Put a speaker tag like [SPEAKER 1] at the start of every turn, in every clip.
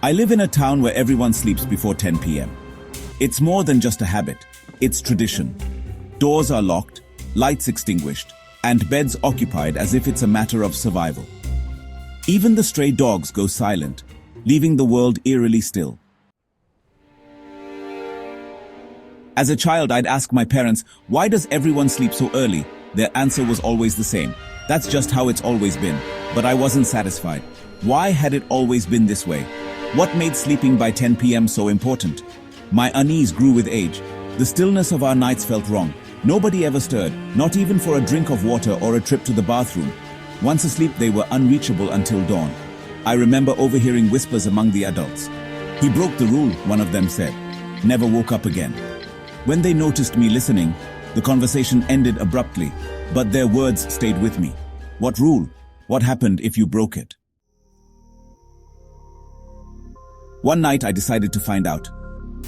[SPEAKER 1] I live in a town where everyone sleeps before 10 p.m. It's more than just a habit, it's tradition. Doors are locked, lights extinguished, and beds occupied as if it's a matter of survival. Even the stray dogs go silent, leaving the world eerily still. As a child, I'd ask my parents, why does everyone sleep so early? Their answer was always the same. That's just how it's always been. But I wasn't satisfied. Why had it always been this way? What made sleeping by 10 p.m. so important? My unease grew with age. The stillness of our nights felt wrong. Nobody ever stirred, not even for a drink of water or a trip to the bathroom. Once asleep, they were unreachable until dawn. I remember overhearing whispers among the adults. "He broke the rule," one of them said. Never woke up again. When they noticed me listening, the conversation ended abruptly, but their words stayed with me. What rule? What happened if you broke it? One night I decided to find out.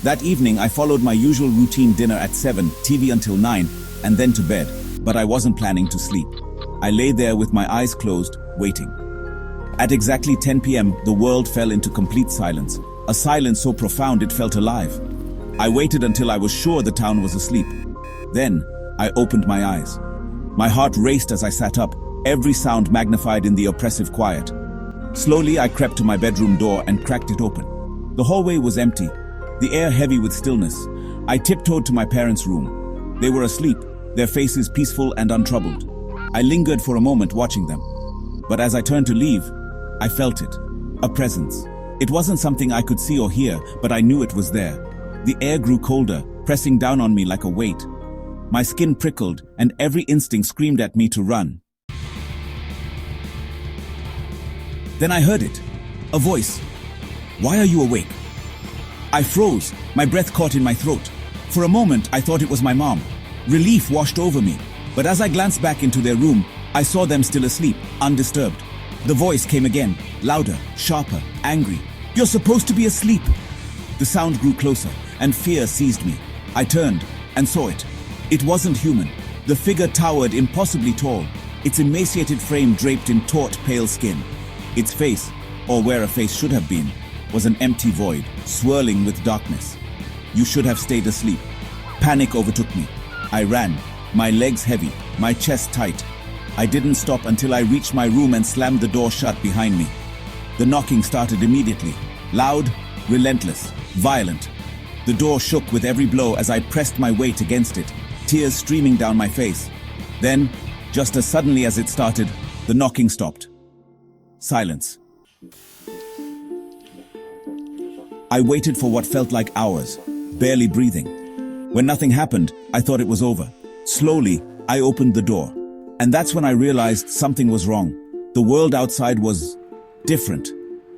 [SPEAKER 1] That evening I followed my usual routine: dinner at 7, TV until 9, and then to bed, but I wasn't planning to sleep. I lay there with my eyes closed, waiting. At exactly 10 p.m., the world fell into complete silence, a silence so profound it felt alive. I waited until I was sure the town was asleep. Then, I opened my eyes. My heart raced as I sat up, every sound magnified in the oppressive quiet. Slowly, I crept to my bedroom door and cracked it open. The hallway was empty, the air heavy with stillness. I tiptoed to my parents' room. They were asleep, their faces peaceful and untroubled. I lingered for a moment watching them. But as I turned to leave, I felt it. A presence. It wasn't something I could see or hear, but I knew it was there. The air grew colder, pressing down on me like a weight. My skin prickled, and every instinct screamed at me to run. Then I heard it. A voice. "Why are you awake?" I froze, my breath caught in my throat. For a moment, I thought it was my mom. Relief washed over me. But as I glanced back into their room, I saw them still asleep, undisturbed. The voice came again, louder, sharper, angry. "You're supposed to be asleep." The sound grew closer, and fear seized me. I turned and saw it. It wasn't human. The figure towered impossibly tall, its emaciated frame draped in taut, pale skin. Its face, or where a face should have been, was an empty void, swirling with darkness. "You should have stayed asleep." Panic overtook me. I ran, my legs heavy, my chest tight. I didn't stop until I reached my room and slammed the door shut behind me. The knocking started immediately, loud, relentless, violent. The door shook with every blow as I pressed my weight against it, tears streaming down my face. Then, just as suddenly as it started, the knocking stopped. Silence. I waited for what felt like hours, barely breathing. When nothing happened, I thought it was over. Slowly, I opened the door. And that's when I realized something was wrong. The world outside was different.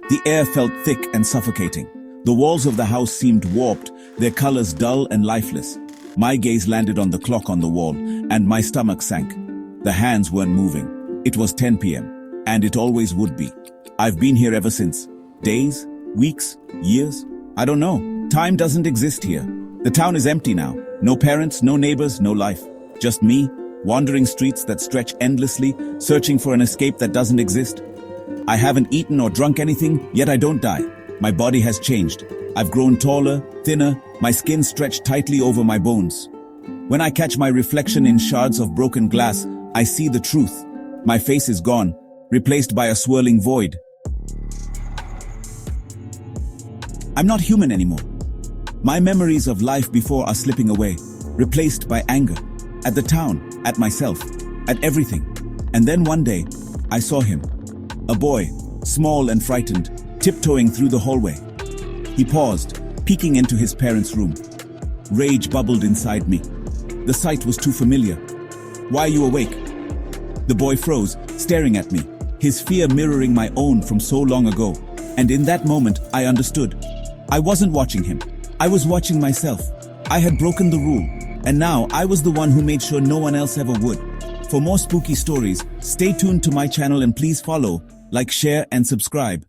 [SPEAKER 1] The air felt thick and suffocating. The walls of the house seemed warped, their colors dull and lifeless. My gaze landed on the clock on the wall, and my stomach sank. The hands weren't moving. It was 10 p.m., and it always would be. I've been here ever since. Days? Weeks? Years? I don't know. Time doesn't exist here. The town is empty now. No parents, no neighbors, no life. Just me, wandering streets that stretch endlessly, searching for an escape that doesn't exist. I haven't eaten or drunk anything, yet I don't die. My body has changed. I've grown taller, thinner, my skin stretched tightly over my bones. When I catch my reflection in shards of broken glass, I see the truth. My face is gone, replaced by a swirling void. I'm not human anymore. My memories of life before are slipping away, replaced by anger. At the town, at myself, at everything. And then one day, I saw him. A boy, small and frightened, tiptoeing through the hallway. He paused, peeking into his parents' room. Rage bubbled inside me. The sight was too familiar. "Why are you awake?" The boy froze, staring at me, his fear mirroring my own from so long ago. And in that moment, I understood. I wasn't watching him. I was watching myself. I had broken the rule, and now I was the one who made sure no one else ever would. For more spooky stories, stay tuned to my channel and please follow, like, share, and subscribe.